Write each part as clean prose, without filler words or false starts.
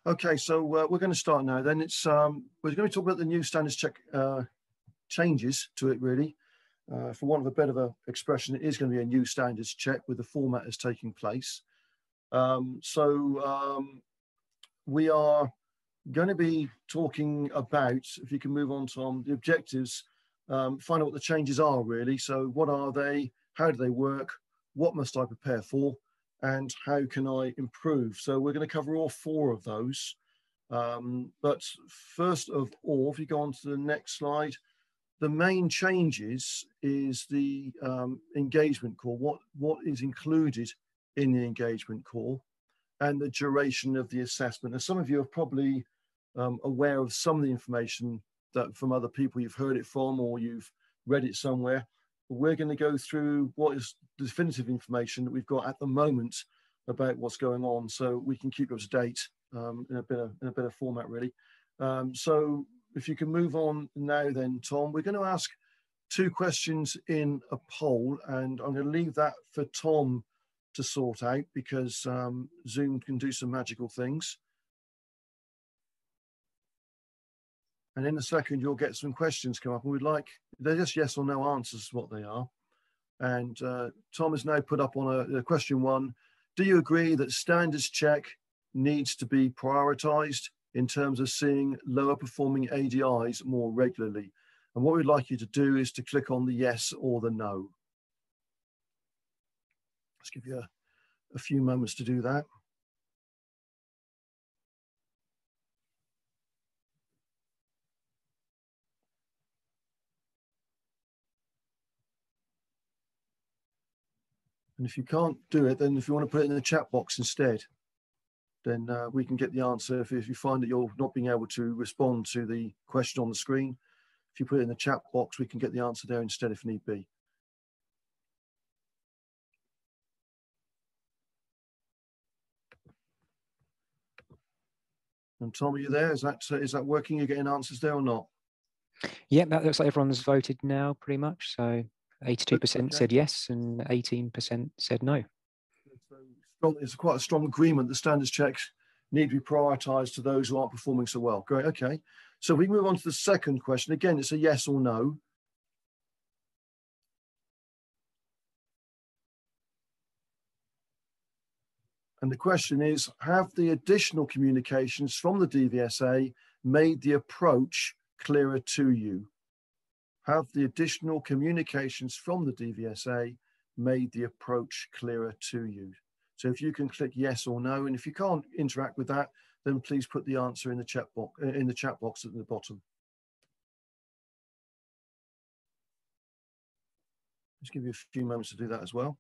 Okay, so we're going to start now. Then it's we're going to talk about the new standards check changes to it, really. For want of a better expression, it is going to be a new standards check with the format as taking place. We are going to be talking about, if you can move on, Tom, the objectives, find out what the changes are, really. So what are they? How do they work? What must I prepare for? And how can I improve? So we're going to cover all four of those. But first of all, if you go on to the next slide, the main changes is the engagement call, what is included in the engagement call, and the duration of the assessment. And some of you are probably aware of some of the information that from other people you've heard it from or you've read it somewhere. We're going to go through what is the definitive information that we've got at the moment about what's going on, so we can keep you up to date in a better format, really. So if you can move on now then, Tom, we're going to ask two questions in a poll, and I'm going to leave that for Tom to sort out because Zoom can do some magical things. And in a second, you'll get some questions come up, and we'd like, they're just yes or no answers, what they are. And Tom has now put up on a question one, do you agree that standards check needs to be prioritized in terms of seeing lower performing ADIs more regularly? And what we'd like you to do is to click on the yes or the no. Let's give you a few moments to do that. And if you can't do it, then if you want to put it in the chat box instead, then we can get the answer. If you find that you're not being able to respond to the question on the screen, if you put it in the chat box, we can get the answer there instead if need be. And Tom, are you there? Is that working? You're getting answers there or not? Yeah, that looks like everyone's voted now pretty much. So 82% said yes and 18% said no. So it's quite a strong agreement that standards checks need to be prioritised to those who aren't performing so well. Great, okay. So we move on to the second question. Again, it's a yes or no. And the question is, have the additional communications from the DVSA made the approach clearer to you? Have the additional communications from the DVSA made the approach clearer to you? So if you can click yes or no, and if you can't interact with that, then please put the answer in the chat box at the bottom. Just give you a few moments to do that as well.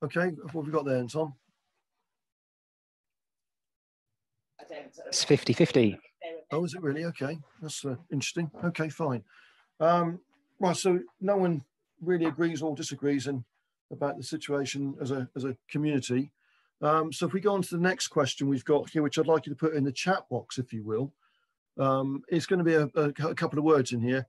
Okay, what have we got there, Tom? It's 50-50. Oh, is it really? Okay, that's interesting. Okay, fine. Right, so no one really agrees or disagrees about the situation as a community. So if we go on to the next question we've got here, which I'd like you to put in the chat box, if you will. It's going to be a couple of words in here.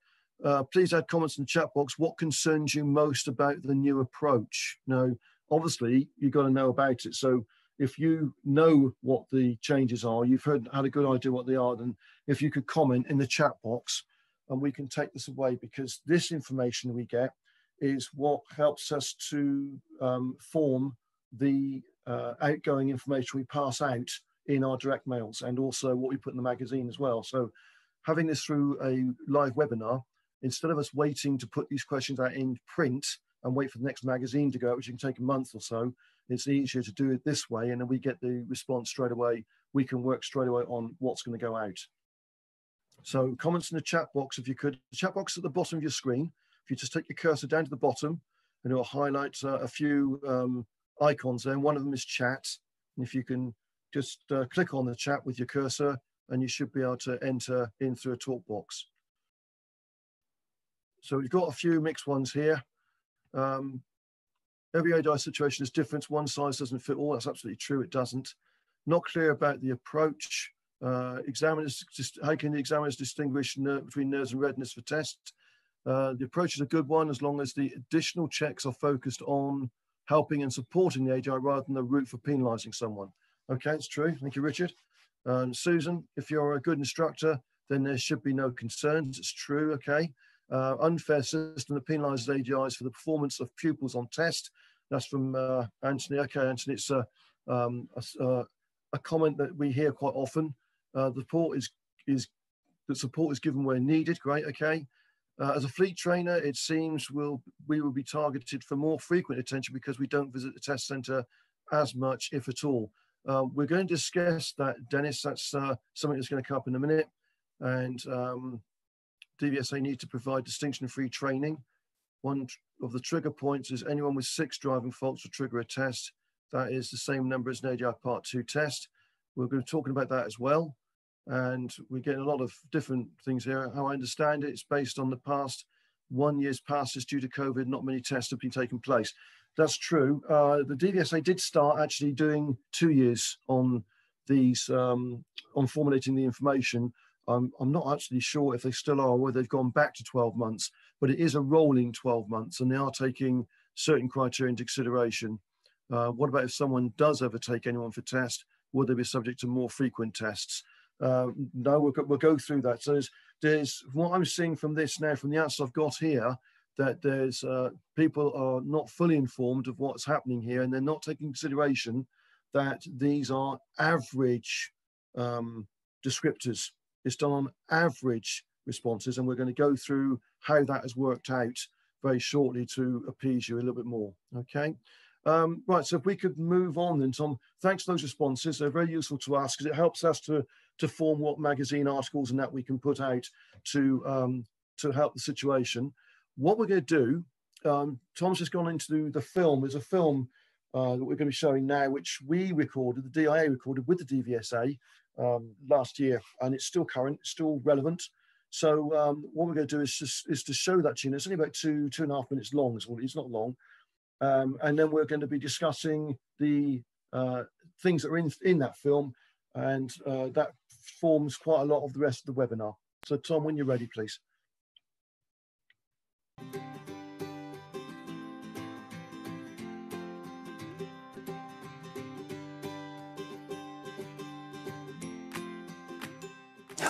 Please add comments in the chat box. What concerns you most about the new approach? Now, obviously, you've got to know about it. So if you know what the changes are, you've had a good idea what they are, then if you could comment in the chat box, and we can take this away, because this information we get is what helps us to form the outgoing information we pass out in our direct mails, and also what we put in the magazine as well. So having this through a live webinar, instead of us waiting to put these questions out in print and wait for the next magazine to go out, which can take a month or so, it's easier to do it this way, and then we get the response straight away. We can work straight away on what's going to go out. So comments in the chat box, if you could. The chat box at the bottom of your screen. If you just take your cursor down to the bottom, and it will highlight a few icons there. And one of them is chat. And if you can just click on the chat with your cursor, and you should be able to enter in through a talk box. So we've got a few mixed ones here. Every ADI situation is different. One size doesn't fit all. That's absolutely true. It doesn't. Not clear about the approach. Examiners, how can the examiners distinguish between nerves and redness for tests? The approach is a good one as long as the additional checks are focused on helping and supporting the ADI rather than the route for penalising someone. Okay, it's true. Thank you, Richard. Susan, if you're a good instructor, then there should be no concerns. It's true. Okay. Unfair system that penalises ADIs for the performance of pupils on test. That's from Anthony. Okay, Anthony, it's a comment that we hear quite often. The support is given where needed. Great. Okay. As a fleet trainer, it seems we will be targeted for more frequent attention because we don't visit the test centre as much, if at all. We're going to discuss that, Dennis. That's something that's going to come up in a minute. And DVSA needs to provide distinction-free training. One of the trigger points is anyone with 6 driving faults will trigger a test. That is the same number as an ADI Part 2 test. We're going to be talking about that as well. And we're getting a lot of different things here. How I understand it, it's based on the past 1 year's passes due to COVID. Not many tests have been taking place. That's true. The DVSA did start actually doing 2 years on these, on formulating the information. I'm not actually sure if they still are or whether they've gone back to 12 months, but it is a rolling 12 months and they are taking certain criteria into consideration. What about if someone does ever take anyone for test? Would they be subject to more frequent tests? No, we'll go through that. So there's what I'm seeing from this now, from the answers I've got here, that there's people are not fully informed of what's happening here, and they're not taking consideration that these are average descriptors. It's done on average responses, and we're going to go through how that has worked out very shortly to appease you a little bit more. Okay. Right, so if we could move on then, Tom, thanks for those responses. They're very useful to us because it helps us to form what magazine articles and that we can put out to help the situation. What we're going to do, Tom's just gone into the film. There's a film that we're going to be showing now, which we recorded, the DIA recorded with the DVSA last year, and it's still current, still relevant. So what we're going to do is to show that to you. It's only about 2.5 minutes long. It's not long. And then we're going to be discussing the things that are in that film, and that forms quite a lot of the rest of the webinar. So Tom, when you're ready, please.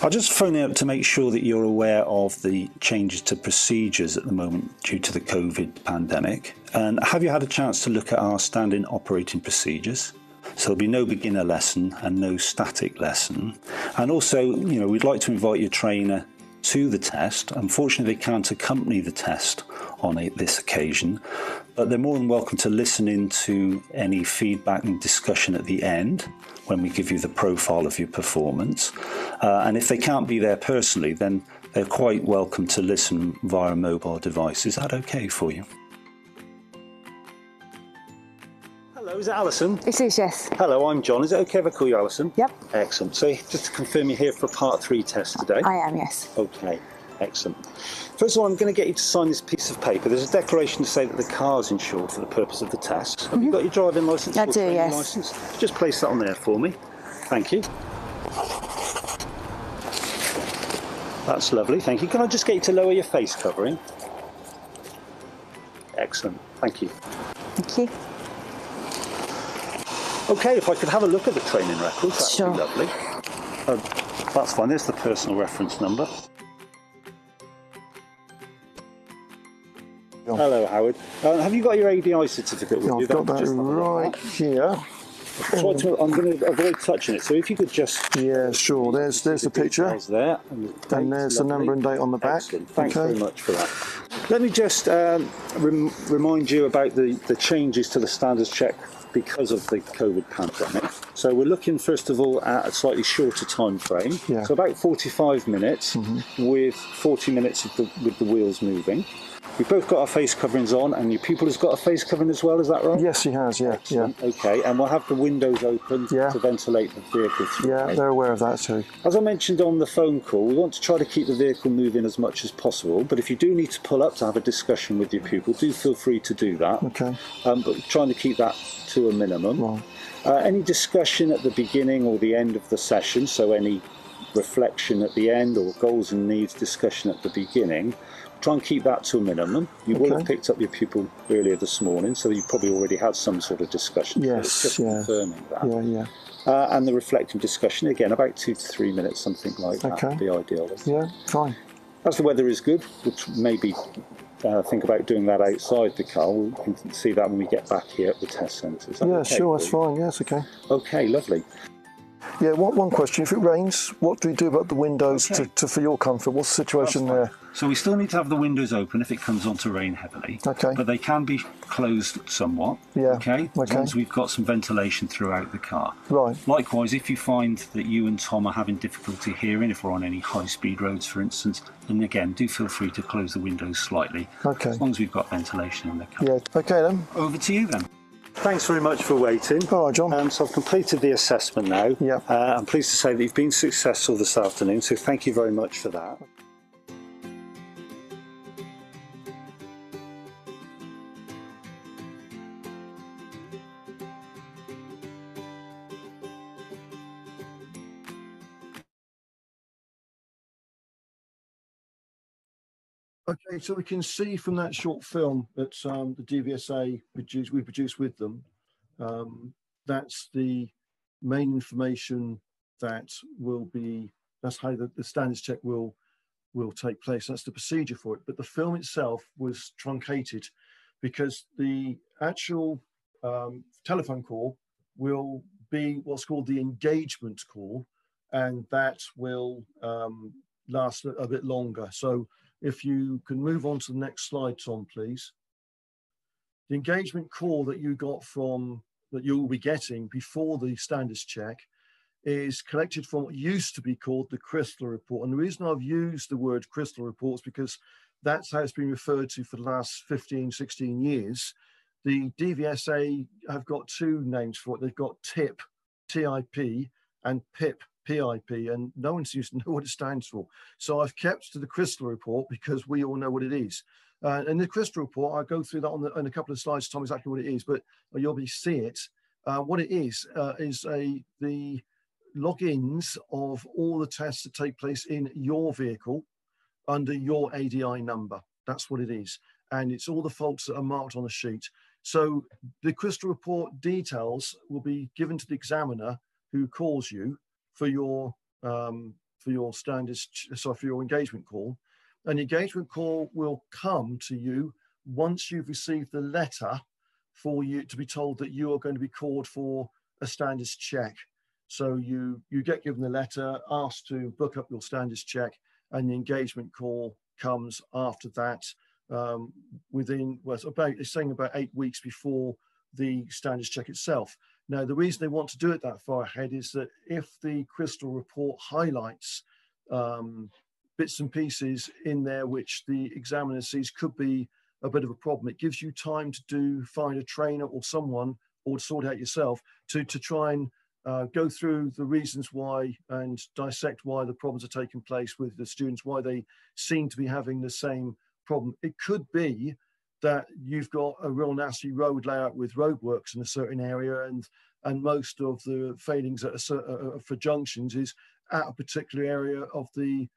I'll just phone up to make sure that you're aware of the changes to procedures at the moment due to the COVID pandemic. And have you had a chance to look at our standing operating procedures? So there'll be no beginner lesson and no static lesson. And also, you know, we'd like to invite your trainer to the test. Unfortunately, they can't accompany the test on this occasion, but they're more than welcome to listen in to any feedback and discussion at the end when we give you the profile of your performance. And if they can't be there personally, then they're quite welcome to listen via a mobile device. Is that okay for you? Hello, is it Alison? It is, yes. Hello, I'm John. Is it okay if I call you Alison? Yep. Excellent. So just to confirm, you're here for Part 3 test today? I am, yes. Okay, excellent. First of all, I'm going to get you to sign this piece of paper. There's a declaration to say that the car's insured for the purpose of the test. Have you got your driving licence? I do, yes. Licence? Just place that on there for me. Thank you. That's lovely, thank you. Can I just get you to lower your face covering? Excellent, thank you. Thank you. Okay, if I could have a look at the training records, that'd Sure. be lovely. That's fine, there's the personal reference number. Hello, Howard. Have you got your ADI certificate with you? I've got that right here. I'm going to avoid touching it, so if you could just... Yeah, sure. There's the picture. There, and there's the number and date on the back. Excellent. Thanks very much for that. Let me just remind you about the changes to the standards check because of the COVID pandemic. So we're looking first of all at a slightly shorter time frame. Yeah. So about 45 minutes with 40 minutes with the wheels moving. We've both got our face coverings on, and your pupil has got a face covering as well, is that right? Yes, he has, yeah. Excellent. Yeah. Okay, and we'll have the windows open to ventilate the vehicle through. Yeah, they're aware of that too. As I mentioned on the phone call, we want to try to keep the vehicle moving as much as possible, but if you do need to pull up to have a discussion with your pupil, do feel free to do that. Okay. But trying to keep that to a minimum. Right. Any discussion at the beginning or the end of the session, so any reflection at the end or goals and needs discussion at the beginning, try and keep that to a minimum. You will have picked up your pupil earlier this morning, so you probably already had some sort of discussion. Yes, so just confirming that. Yeah. And the reflective discussion, again, about 2 to 3 minutes, something like that would be ideal. Yeah, fine. As the weather is good, which maybe think about doing that outside the car. We can see that when we get back here at the test centre. Yeah, sure, that's fine. Yes, okay. Okay, lovely. Yeah, one question. If it rains, what do we do about the windows for your comfort? What's the situation there? So we still need to have the windows open if it comes on to rain heavily. Okay. But they can be closed somewhat. Yeah. Okay. As long as we've got some ventilation throughout the car. Right. Likewise, if you find that you and Tom are having difficulty hearing, if we're on any high-speed roads, for instance, then again, do feel free to close the windows slightly. Okay. As long as we've got ventilation in the car. Yeah. Okay then. Over to you then. Thanks very much for waiting. All right, John. So I've completed the assessment now. Yeah. I'm pleased to say that you've been successful this afternoon, so thank you very much for that. Okay, so we can see from that short film that the DVSA we produced with them, that's the main information that that's how the standards check will take place. That's the procedure for it. But the film itself was truncated because the actual telephone call will be what's called the engagement call, and that will last a bit longer. So if you can move on to the next slide, Tom, please. The engagement call that you'll be getting before the standards check is collected from what used to be called the crystal report. And the reason I've used the word crystal report is because that's how it's been referred to for the last 15, 16 years. The DVSA have got two names for it. They've got TIP, T-I-P, and PIP, PIP, and no one seems to know what it stands for. So I've kept to the crystal report because we all know what it is. And the crystal report, I'll go through that on a couple of slides, Tom, exactly what it is, but you'll be see it. What it is the logins of all the tests that take place in your vehicle under your ADI number. That's what it is. And it's all the faults that are marked on the sheet. So the crystal report details will be given to the examiner who calls you for your standards, so for your engagement call. An engagement call will come to you once you've received the letter for you to be told that you are going to be called for a standards check. So you get given the letter, asked to book up your standards check, and the engagement call comes after that it's saying about 8 weeks before the standards check itself. Now, the reason they want to do it that far ahead is that if the crystal report highlights bits and pieces in there which the examiner sees could be a bit of a problem, it gives you time to find a trainer or someone, or to sort out yourself, to try and go through the reasons why and dissect why the problems are taking place with the students, why they seem to be having the same problem. It could be that you've got a real nasty road layout with roadworks in a certain area, and most of the failings for junctions is at a particular area of the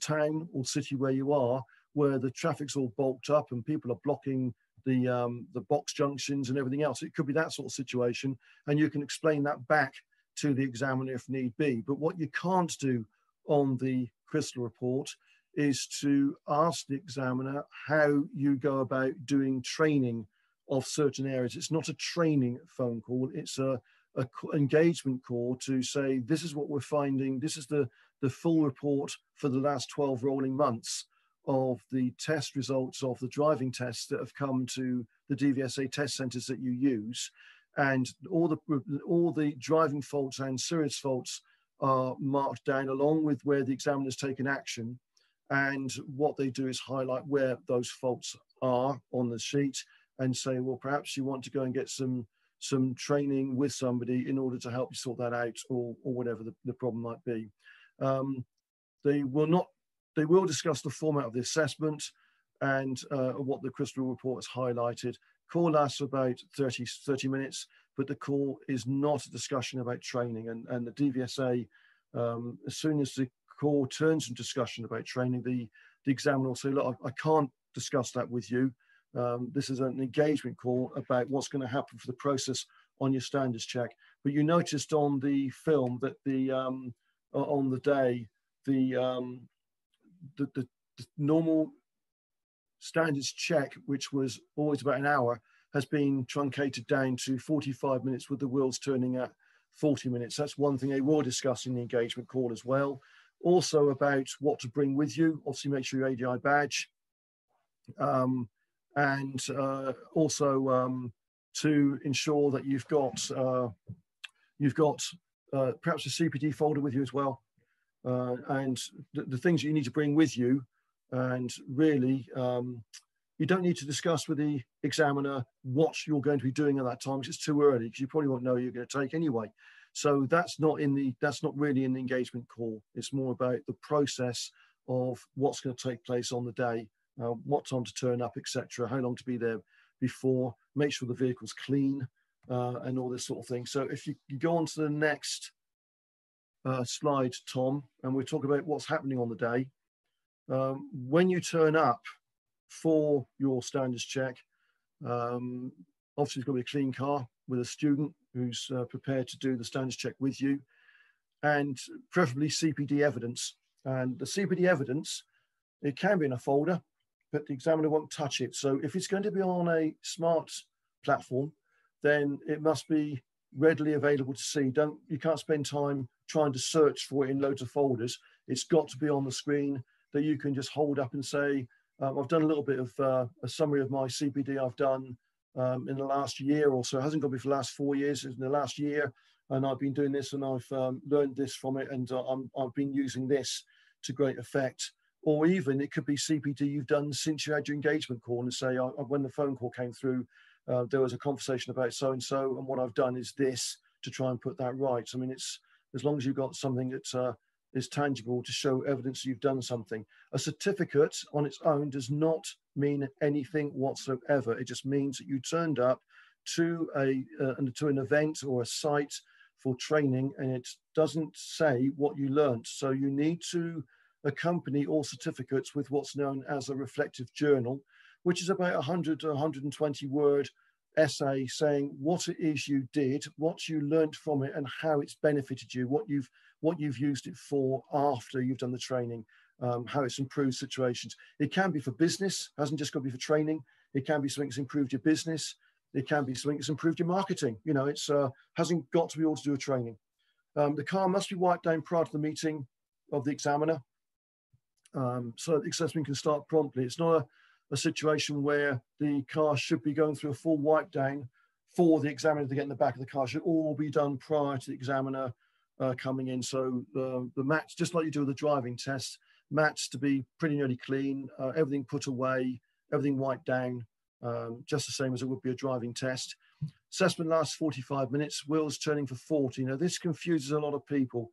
town or city where you are, where the traffic's all bulked up and people are blocking the box junctions and everything else. It could be that sort of situation, and you can explain that back to the examiner if need be. But what you can't do on the crystal report is to ask the examiner how you go about doing training of certain areas. It's not a training phone call, it's a engagement call to say, this is what we're finding, this is the full report for the last 12 rolling months of the test results of the driving tests that have come to the DVSA test centres that you use, and all the driving faults and serious faults are marked down along with where the examiner's taken action. And what they do is highlight where those faults are on the sheet and say, well, perhaps you want to go and get some training with somebody in order to help you sort that out, or whatever the problem might be. They will discuss the format of the assessment and what the crystal report has highlighted. Call lasts about 30 minutes, but the call is not a discussion about training. And the DVSA, as soon as the call turns from discussion about training, the examiner will say, look, I can't discuss that with you. This is an engagement call about what's going to happen for the process on your standards check. But you noticed on the film that on the day, the normal standards check, which was always about an hour, has been truncated down to 45 minutes with the wheels turning at 40 minutes. That's one thing they will discuss in the engagement call as well. Also about what to bring with you. Obviously, make sure your ADI badge. And also to ensure that you've got perhaps a CPD folder with you as well. And the things that you need to bring with you. And really, you don't need to discuss with the examiner what you're going to be doing at that time, because it's too early, because you probably won't know you're going to take anyway. So that's not really in the engagement call. It's more about the process of what's going to take place on the day, what time to turn up, etc., how long to be there before, make sure the vehicle's clean, and all this sort of thing. So if you go on to the next slide, Tom, and we'll talk about what's happening on the day. When you turn up for your standards check, obviously it's got to be a clean car with a student who's prepared to do the standards check with you, and preferably CPD evidence. And the CPD evidence, it can be in a folder, but the examiner won't touch it. So if it's going to be on a smart platform, then it must be readily available to see. You can't spend time trying to search for it in loads of folders. It's got to be on the screen that you can just hold up and say, I've done a little bit of a summary of my CPD I've done in the last year or so. It hasn't got to be for the last 4 years, it's in the last year, and I've been doing this and I've learned this from it, and I've been using this to great effect. Or even it could be CPD you've done since you had your engagement call, and say, when the phone call came through, there was a conversation about so-and-so, and what I've done is this to try and put that right. I mean, it's as long as you've got something that is tangible to show evidence you've done something. A certificate on its own does not mean anything whatsoever. It just means that you turned up to an event or a site for training, and it doesn't say what you learned. So you need to accompany all certificates with what's known as a reflective journal, which is about 100 to 120 word essay saying what it is you did, what you learned from it, and how it's benefited you, what you've used it for after you've done the training, how it's improved situations. It can be for business, hasn't just got to be for training. It can be something that's improved your business. It can be something that's improved your marketing. You know, it's hasn't got to be all to do with training. The car must be wiped down prior to the meeting of the examiner, so that the assessment can start promptly. It's not a situation where the car should be going through a full wipe down for the examiner to get in the back of the car. It should all be done prior to the examiner coming in. So the mats, just like you do with the driving test, mats to be pretty nearly clean, everything put away, everything wiped down, just the same as it would be a driving test. Assessment lasts 45 minutes, wheels turning for 40. Now this confuses a lot of people.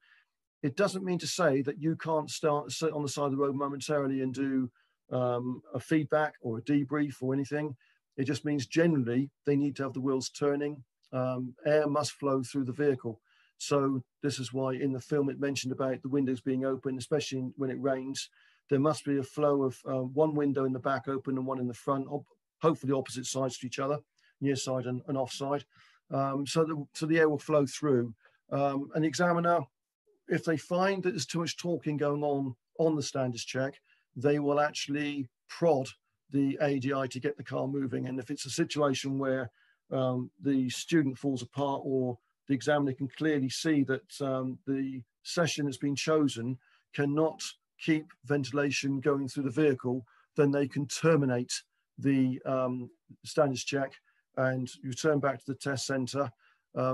It doesn't mean to say that you can't sit on the side of the road momentarily and do a feedback or a debrief or anything. It just means generally they need to have the wheels turning. Air must flow through the vehicle. So this is why in the film it mentioned about the windows being open, especially when it rains. There must be a flow of one window in the back open and one in the front, hopefully opposite sides to each other, near side and off side, so the air will flow through. An examiner, if they find that there's too much talking going on the standards check, they will actually prod the ADI to get the car moving. And if it's a situation where the student falls apart, or the examiner can clearly see that the session that's been chosen cannot keep ventilation going through the vehicle, then they can terminate the standards check and return back to the test centre.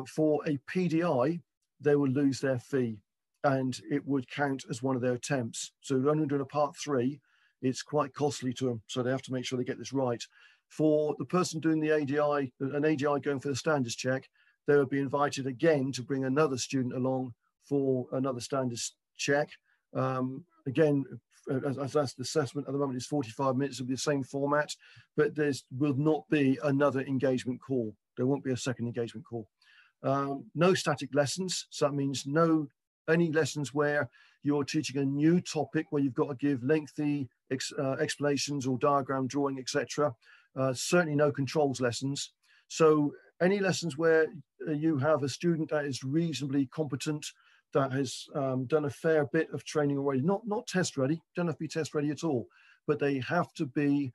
For a PDI, they will lose their fee, and it would count as one of their attempts. So only doing a part 3, it's quite costly to them. So they have to make sure they get this right. For the person doing the ADI, an ADI going for the standards check, they would be invited again to bring another student along for another standards check. Again, as that's the assessment at the moment is 45 minutes, it'll be the same format, but there will not be another engagement call. There won't be a second engagement call. No static lessons, so that means no any lessons where you're teaching a new topic where you've got to give lengthy explanations or diagram drawing, etc. Certainly no controls lessons. So any lessons where you have a student that is reasonably competent, that has done a fair bit of training already, not test ready, don't have to be test ready at all, but they have to be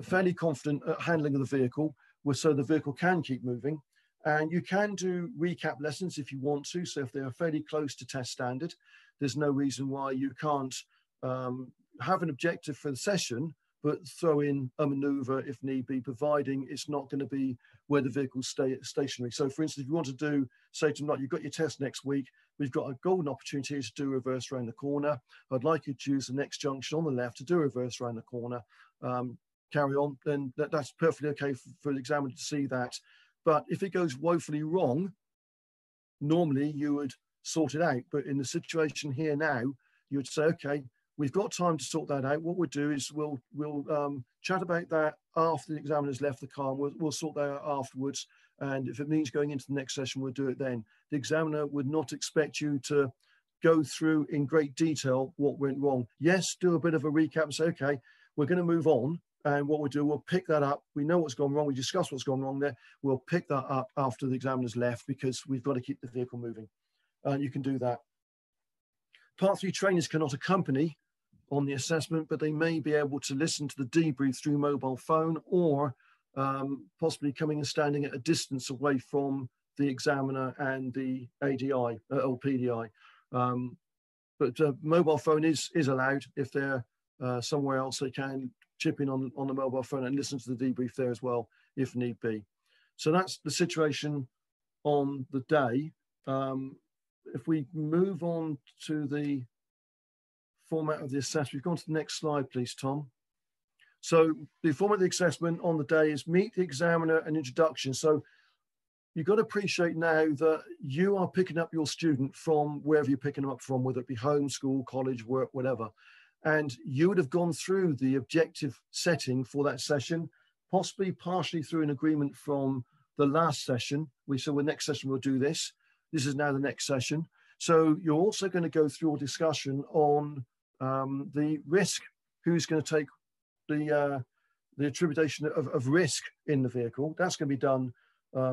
fairly confident at handling of the vehicle, so the vehicle can keep moving. And you can do recap lessons if you want to. So if they are fairly close to test standard, there's no reason why you can't have an objective for the session, but throw in a maneuver if need be, providing it's not going to be where the vehicles stay stationary. So for instance, if you want to do, say to them, like, you've got your test next week, we've got a golden opportunity to do reverse around the corner. I'd like you to choose the next junction on the left to do reverse around the corner. Carry on, then that's perfectly okay for the examiner to see that. But if it goes woefully wrong, normally you would sort it out. But in the situation here now, you would say, okay, we've got time to sort that out. What we'll do is we'll chat about that after the examiner's left the car, and we'll sort that out afterwards. And if it means going into the next session, we'll do it then. The examiner would not expect you to go through in great detail what went wrong. Yes, do a bit of a recap and say, okay, we're going to move on. And what we'll do, we'll pick that up. We know what's gone wrong. We discussed what's gone wrong there. We'll pick that up after the examiner's left because we've got to keep the vehicle moving. You can do that. Part 3 trainers cannot accompany on the assessment, but they may be able to listen to the debrief through mobile phone, or possibly coming and standing at a distance away from the examiner and the ADI or PDI. But mobile phone is allowed. If they're somewhere else, they can chip in on the mobile phone and listen to the debrief there as well, if need be. So that's the situation on the day. If we move on to the format of the assessment, we've gone to the next slide, please, Tom. So the format of the assessment on the day is meet the examiner and introduction. So you've got to appreciate now that you are picking up your student from wherever you're picking them up from, whether it be home, school, college, work, whatever. And you would have gone through the objective setting for that session, possibly partially through an agreement from the last session. We said, well, next session we'll do this. This is now the next session. So you're also going to go through a discussion on the risk, who's going to take the attribution of risk in the vehicle. That's going to be done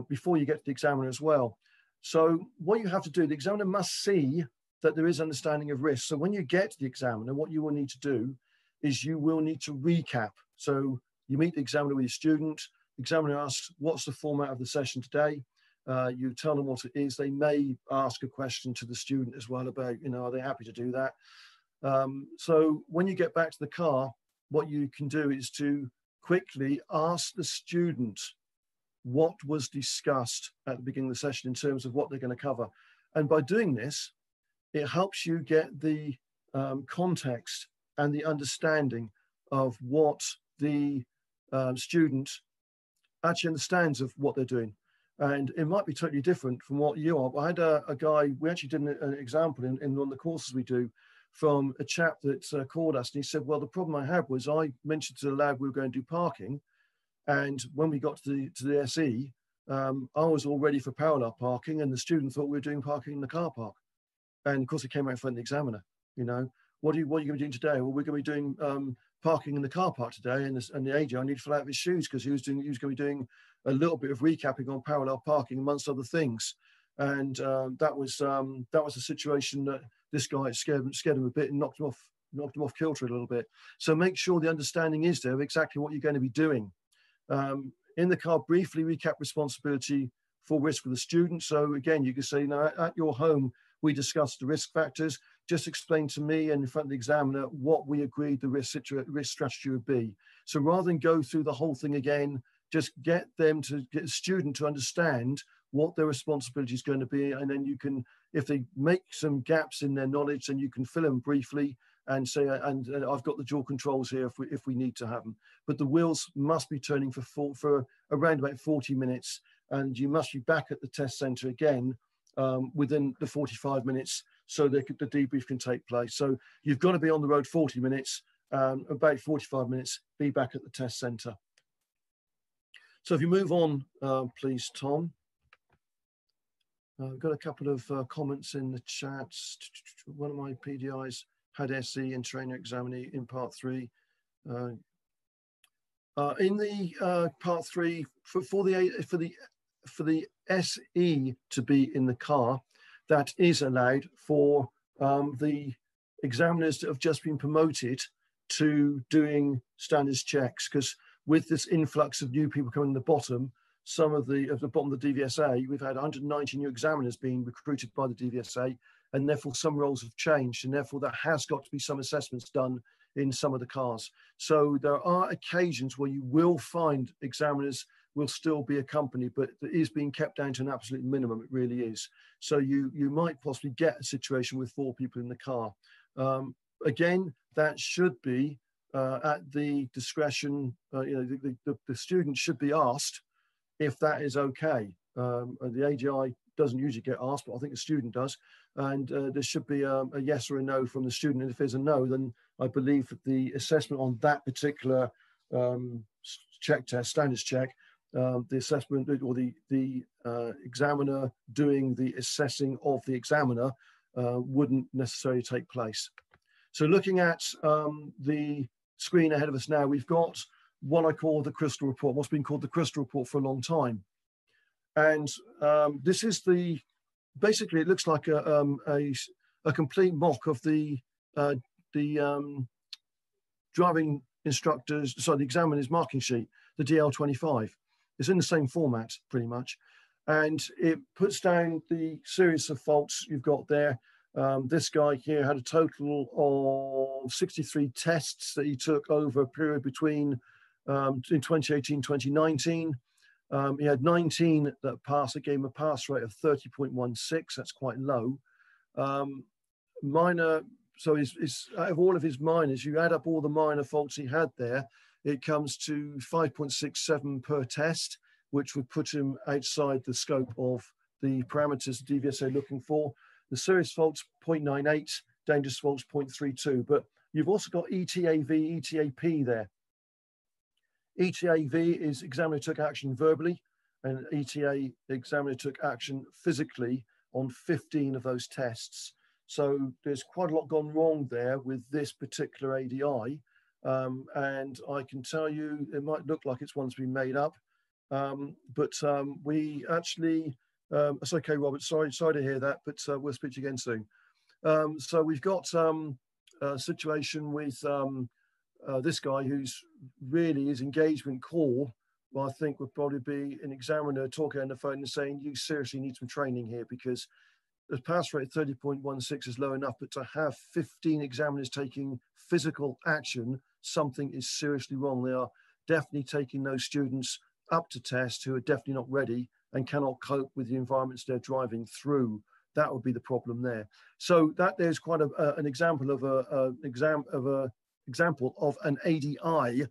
before you get to the examiner as well. So what you have to do, the examiner must see that there is understanding of risk. So when you get to the examiner, what you will need to do is you will need to recap. So you meet the examiner with your student, the examiner asks, what's the format of the session today? You tell them what it is. They may ask a question to the student as well about, are they happy to do that? So when you get back to the car, what you can do is to quickly ask the student what was discussed at the beginning of the session in terms of what they're going to cover. And by doing this, it helps you get the context and the understanding of what the student actually understands of what they're doing. And it might be totally different from what you are. I had a guy, we actually did an example in one of the courses we do from a chap that called us, and he said, well, the problem I had was I mentioned to the lad we were going to do parking. And when we got to the SE, I was all ready for parallel parking, and the student thought we were doing parking in the car park. And of course, he came out in front of the examiner. What are you going to be doing today? Well, we're going to be doing parking in the car park today. And the AJ, I need to fill out his shoes because he was going to be doing a little bit of recapping on parallel parking, amongst other things. And that was a situation that this guy scared him a bit and knocked him off kilter a little bit. So make sure the understanding is there of exactly what you're going to be doing. In the car, briefly recap responsibility for risk for the student. So again, you can say, at your home, we discussed the risk factors. Just explain to me and in front of the examiner what we agreed the risk strategy would be. So rather than go through the whole thing again, just get the student to understand what their responsibility is going to be. And then you can, if they make some gaps in their knowledge, then you can fill them briefly and say, and I've got the dual controls here if we need to have them. But the wheels must be turning for around about 40 minutes. And you must be back at the test center again within the 45 minutes so the debrief can take place. So you've got to be on the road 40 minutes, about 45 minutes, be back at the test center. So if you move on, please, Tom. I've got a couple of comments in the chat. One of my PDIs had SE and trainer examinee in part 3. In the part 3, for the SE to be in the car, that is allowed for the examiners that have just been promoted to doing standards checks, because with this influx of new people coming in the bottom, some of the bottom of the DVSA, we've had 190 new examiners being recruited by the DVSA, and therefore some roles have changed, and therefore there has got to be some assessments done in some of the cars. So there are occasions where you will find examiners will still be accompanied, but it is being kept down to an absolute minimum. It really is. So you might possibly get a situation with 4 people in the car. Again, that should be at the discretion. The student should be asked if that is okay. The ADI doesn't usually get asked, but I think the student does. And there should be a yes or a no from the student. And if there's a no, then I believe that the assessment on that particular check test, standards check, the assessment or the examiner doing the assessing of the examiner wouldn't necessarily take place. So looking at the screen ahead of us now, we've got what I call the crystal report, what's been called the crystal report for a long time. And this is basically it looks like a complete mock of the driving instructors, sorry, the examiner's marking sheet, the DL25. It's in the same format pretty much. And it puts down the series of faults you've got there. This guy here had a total of 63 tests that he took over a period between in 2018, 2019. He had 19 that passed. It gave him a pass rate of 30.16. That's quite low. Minor, so out of all of his minors, you add up all the minor faults he had there, it comes to 5.67 per test, which would put him outside the scope of the parameters the DVSA are looking for. The serious faults 0.98, dangerous faults 0.32. But you've also got ETAV, ETAP there. ETAV is examiner took action verbally, and ETA examiner took action physically on 15 of those tests. So there's quite a lot gone wrong there with this particular ADI. And I can tell you, it might look like it's one's been made up, but we actually, it's okay, Robert, sorry to hear that, but we'll speak to you again soon. So we've got a situation with this guy who's really his engagement call, well, I think would probably be an examiner talking on the phone and saying, you seriously need some training here, because the pass rate 30.16 is low enough, but to have 15 examiners taking physical action, something is seriously wrong. They are definitely taking those students up to test who are definitely not ready and cannot cope with the environments they're driving through. That would be the problem there. So that there's quite an example of example of an ADI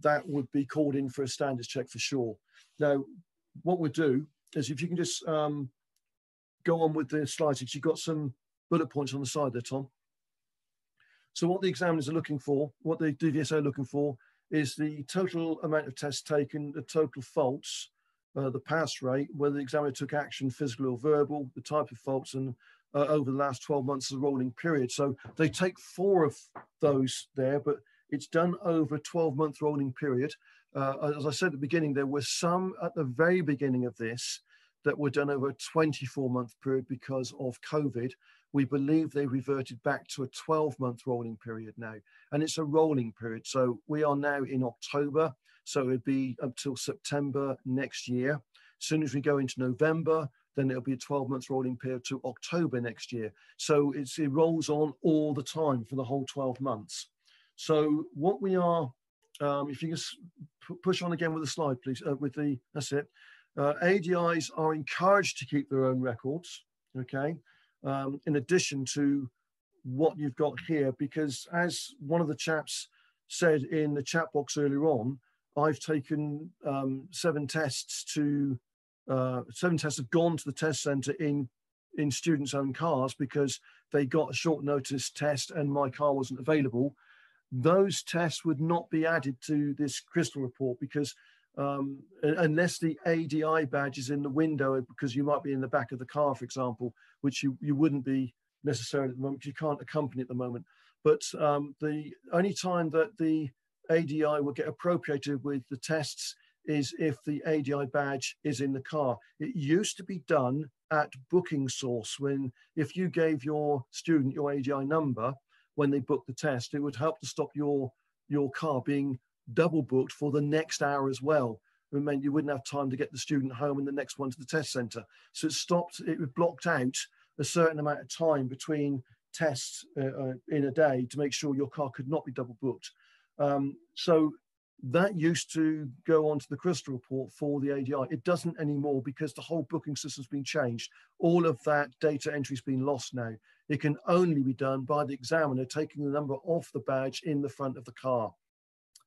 that would be called in for a standards check for sure. Now, what we'll do is if you can just go on with the slides, you've got some bullet points on the side there, Tom. So what the examiners are looking for, what the DVSA are looking for, is the total amount of tests taken, the total faults, the pass rate, whether the examiner took action, physical or verbal, the type of faults, and over the last 12 months of the rolling period. So they take 4 of those there, but it's done over a 12-month rolling period. As I said at the beginning, there were some at the very beginning of this that were done over a 24-month period because of COVID. We believe they reverted back to a 12-month rolling period now. And it's a rolling period. So we are now in October. So it'd be up till September next year. As soon as we go into November, then it'll be a 12-month rolling period to October next year. So it rolls on all the time for the whole 12 months. So what we are, if you just push on again with the slide, please, that's it. ADIs are encouraged to keep their own records, okay, in addition to what you've got here, because as one of the chaps said in the chat box earlier on, I've taken 7 tests to, 7 tests have gone to the test centre in students' own cars because they got a short notice test and my car wasn't available. Those tests would not be added to this crystal report because unless the ADI badge is in the window, because you might be in the back of the car, for example, which you wouldn't be necessarily at the moment, you can't accompany at the moment. But the only time that the ADI will get appropriated with the tests is if the ADI badge is in the car. It used to be done at booking source, when if you gave your student your ADI number when they booked the test, it would help to stop your car being double booked for the next hour as well. It meant you wouldn't have time to get the student home and the next one to the test centre. So it blocked out a certain amount of time between tests in a day to make sure your car could not be double booked. So that used to go onto the Crystal report for the ADI. It doesn't anymore because the whole booking system's been changed. All of that data entry's been lost now. It can only be done by the examiner taking the number off the badge in the front of the car.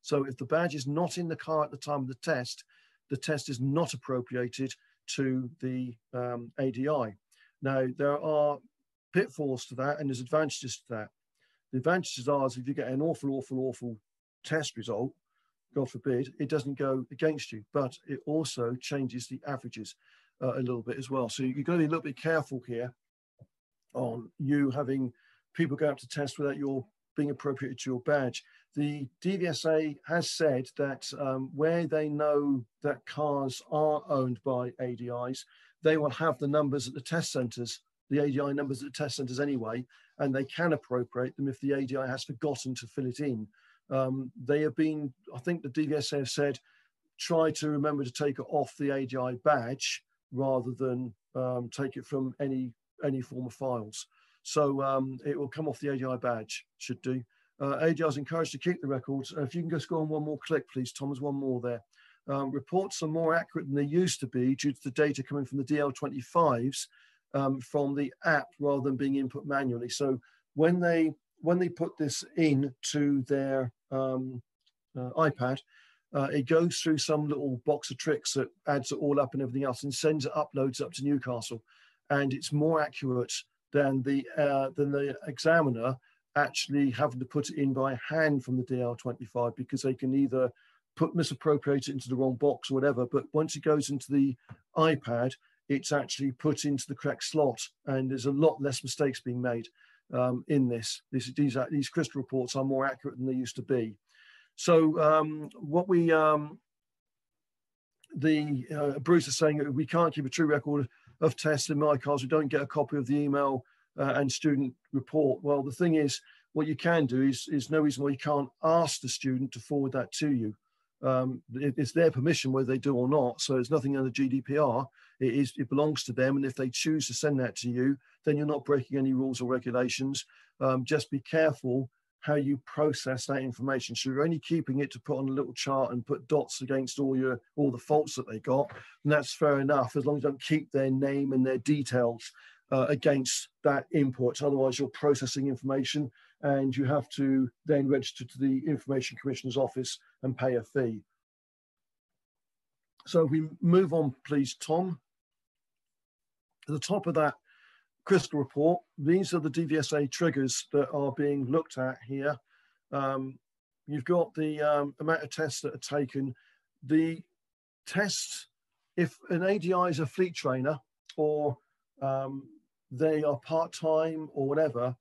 So if the badge is not in the car at the time of the test is not appropriated to the ADI. Now, there are pitfalls to that and there's advantages to that. The advantages are if you get an awful test result, God forbid, it doesn't go against you, but it also changes the averages a little bit as well. So you've got to be a little bit careful here on you having people go up to test without your being appropriated to your badge. The DVSA has said that where they know that cars are owned by ADIs, they will have the numbers at the test centres, the ADI numbers at the test centres anyway, and they can appropriate them if the ADI has forgotten to fill it in. They have been, I think the DVSA have said, try to remember to take it off the ADI badge rather than take it from any form of files. So it will come off the ADI badge, should do. ADI is encouraged to keep the records. If you can just go on one more click, please, Tom, there's one more there. Reports are more accurate than they used to be due to the data coming from the DL25s from the app rather than being input manually. So when they put this in to their iPad, it goes through some little box of tricks that adds it all up and everything else and sends it, uploads up to Newcastle. And it's more accurate than the examiner actually having to put it in by hand from the DL25, because they can either misappropriate it into the wrong box or whatever. But once it goes into the iPad, it's actually put into the correct slot, and there's a lot less mistakes being made in this. These Crystal reports are more accurate than they used to be. So what we Bruce is saying that we can't keep a true record of tests in my cars. We don't get a copy of the email and student report. Well, the thing is, what you can do is no reason why you can't ask the student to forward that to you. It's their permission whether they do or not. So there's nothing under GDPR. It belongs to them. And if they choose to send that to you, then you're not breaking any rules or regulations. Just be careful how you process that information. So you're only keeping it to put on a little chart and put dots against all the faults that they got. And that's fair enough, as long as you don't keep their name and their details against that input. Otherwise, you're processing information and you have to then register to the Information Commissioner's office and pay a fee. So if we move on, please, Tom. At the top of that Crystal report, these are the DVSA triggers that are being looked at here. You've got the amount of tests that are taken. The tests, if an ADI is a fleet trainer or they are part-time or whatever,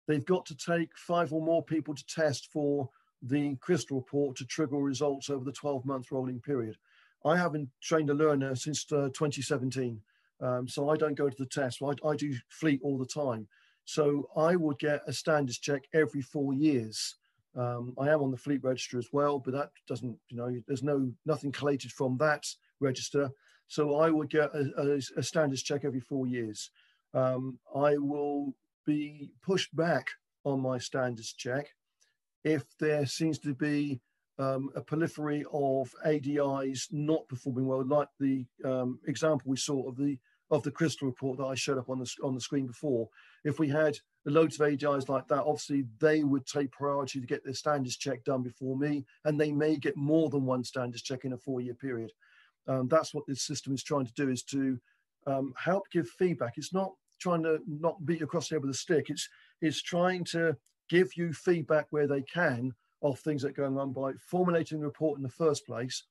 they've got to take 5 or more people to test for the Crystal report to trigger results over the 12-month rolling period. I haven't trained a learner since 2017, so I don't go to the test. I do fleet all the time. So I would get a standards check every 4 years. I am on the fleet register as well, but that doesn't, there's nothing collated from that register. So I would get a standards check every 4 years. I will be pushed back on my standards check if there seems to be a proliferation of ADIs not performing well, like the example we saw of the Crystal report that I showed up on the screen before. If we had loads of ADIs like that, obviously they would take priority to get their standards check done before me, and they may get more than one standards check in a 4-year period. That's what this system is trying to do, is to help give feedback. It's not trying to not beat you across the head with a stick. It's trying to give you feedback where they can of things that are going on by formulating the report in the first place,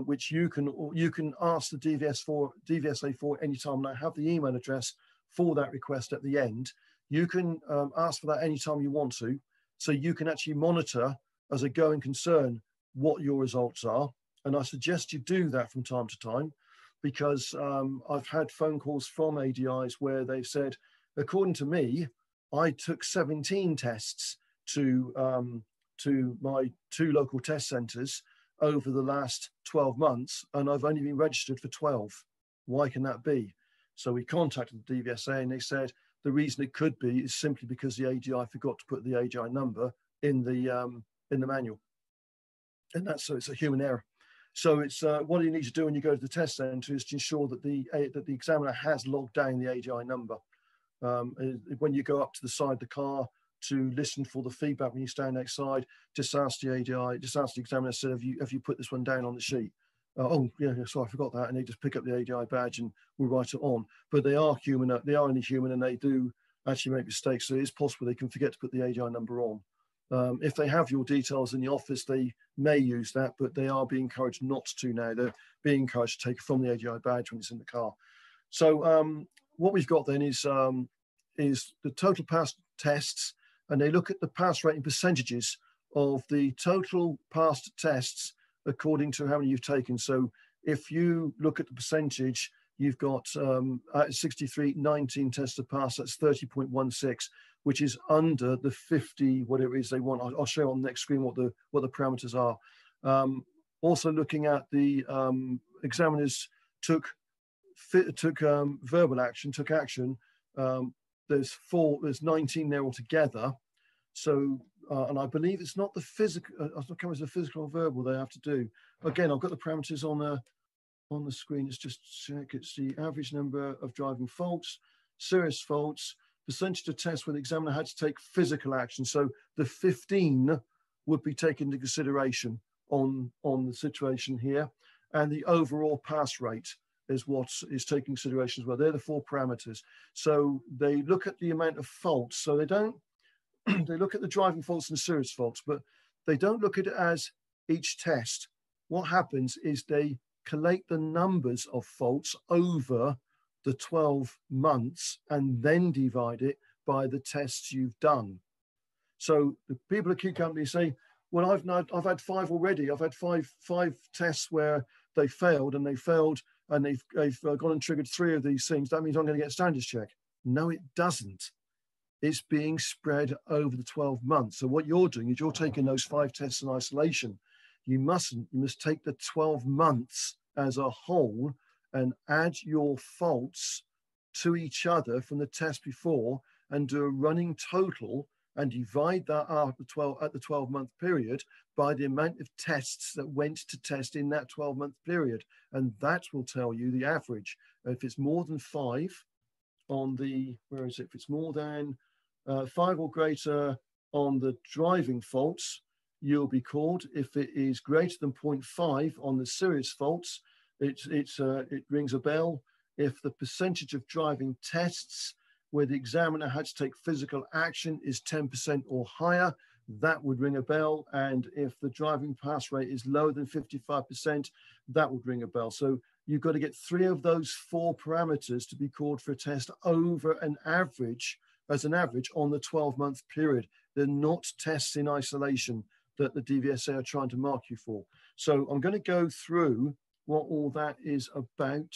which you can ask the DVSA for anytime. And I have the email address for that request at the end. You can ask for that anytime you want to, so you can actually monitor as a going concern what your results are. And I suggest you do that from time to time, because I've had phone calls from ADIs where they've said, according to me, I took 17 tests to my 2 local test centres over the last 12 months, and I've only been registered for 12. Why can that be? So we contacted the DVSA, and they said the reason it could be is simply because the ADI forgot to put the ADI number in the manual, and that's, so it's a human error. So it's what you need to do when you go to the test centre is to ensure that the examiner has logged down the ADI number. When you go up to the side of the car to listen for the feedback when you stand outside, just ask the ADI, just ask the examiner, said, have you put this one down on the sheet? Oh yeah, sorry, I forgot that. And they just pick up the ADI badge and we'll write it on. But they are human, they are only human, and they do actually make mistakes. So it is possible they can forget to put the ADI number on. If they have your details in the office, they may use that, but they are being encouraged not to now. They're being encouraged to take it from the ADI badge when it's in the car. So what we've got then is the total pass tests, and they look at the pass rate in percentages of the total passed tests according to how many you've taken. So if you look at the percentage, you've got 63, 19 tests to pass, that's 30.16, which is under the 50, whatever it is they want. I'll show on the next screen what the parameters are. Also looking at the examiners took verbal action, took action. There's 19 there altogether. So, and I believe it's not the physical, I can't remember if it's the physical or verbal they have to do. Again, I've got the parameters on the screen. Let's just check. It's the average number of driving faults, serious faults, percentage of tests where the examiner had to take physical action. So the 15 would be taken into consideration on the situation here. And the overall pass rate is what is taken into consideration as well. They're the 4 parameters. So they look at the amount of faults. So they don't, they look at the driving faults and serious faults, but they don't look at it as each test. What happens is they collate the numbers of faults over the 12 months and then divide it by the tests you've done. So the people at Q Company say, well, I've had 5 already. I've had five tests where they failed and they've gone and triggered 3 of these things. That means I'm going to get a standards check. No, it doesn't. It's being spread over the 12 months. So what you're doing is you're taking those 5 tests in isolation. You must take the 12 months as a whole and add your faults to each other from the test before and do a running total and divide that at the 12-month period by the amount of tests that went to test in that 12-month period. And that will tell you the average. If it's more than 5 on the, where is it? If it's more than 5 or greater on the driving faults, you'll be called. If it is greater than 0.5 on the serious faults, it rings a bell. If the percentage of driving tests where the examiner had to take physical action is 10% or higher, that would ring a bell. And if the driving pass rate is lower than 55%, that would ring a bell. So you've got to get 3 of those 4 parameters to be called for a test over an average, as an average on the 12-month period. They're not tests in isolation that the DVSA are trying to mark you for. So I'm going to go through what all that is about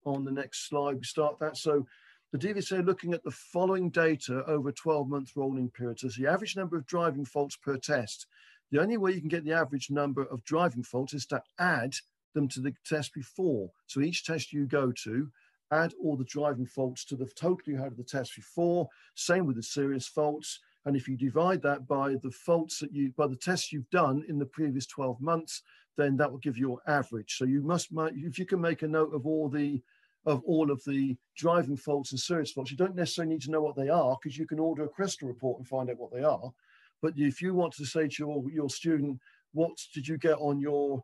on the next slide. We start that. So the DVSA are looking at the following data over a 12-month rolling period. So the average number of driving faults per test. The only way you can get the average number of driving faults is to add them to the test before. So each test you go to, add all the driving faults to the total you had of the test before. Same with the serious faults. And if you divide that by the faults by the tests you've done in the previous 12 months, then that will give you your average. So you must, if you can make a note of all of the driving faults and serious faults, you don't necessarily need to know what they are, because you can order a crystal report and find out what they are. But if you want to say to your student, what did you get on your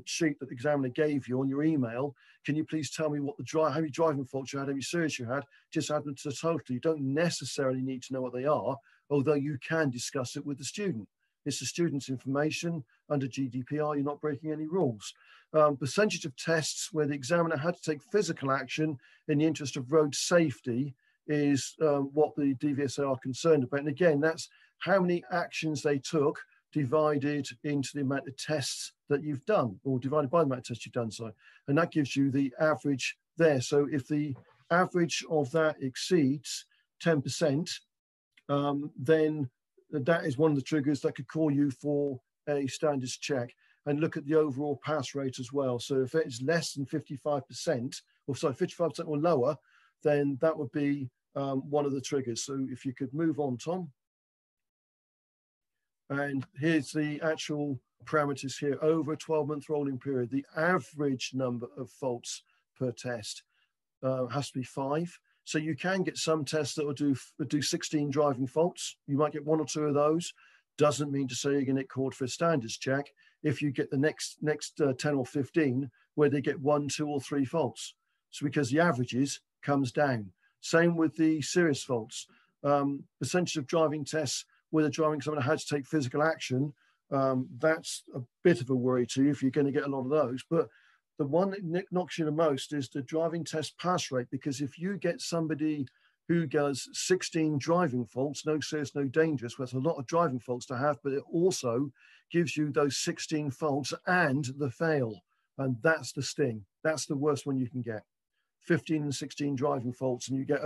sheet that the examiner gave you on your email, can you please tell me how many driving faults you had, how many serious you had, just add them to the total. You don't necessarily need to know what they are, although you can discuss it with the student. It's the student's information. Under GDPR, you're not breaking any rules. Percentage of tests where the examiner had to take physical action in the interest of road safety is what the DVSA are concerned about. And again, that's how many actions they took divided into the amount of tests that you've done, or divided by the amount of tests you've done, sorry. And that gives you the average there. So if the average of that exceeds 10%, then that is one of the triggers that could call you for a standards check, and look at the overall pass rate as well. So if it's less than 55%, or sorry, 55% or lower, then that would be one of the triggers. So if you could move on, Tom. And here's the actual parameters here over a 12-month rolling period. The average number of faults per test has to be 5. So you can get some tests that will do 16 driving faults. You might get 1 or 2 of those. Doesn't mean to say you're going to get called for a standards check if you get the next 10 or 15 where they get 1, 2 or 3 faults. So because the averages comes down. Same with the serious faults. Percentage of driving tests where the driving someone had to take physical action, that's a bit of a worry to you if you're going to get a lot of those. But the one that knocks you the most is the driving test pass rate, because if you get somebody who does 16 driving faults, no serious, no dangerous, well, that's a lot of driving faults to have, but it also gives you those 16 faults and the fail. And that's the sting. That's the worst one you can get. 15 and 16 driving faults and you get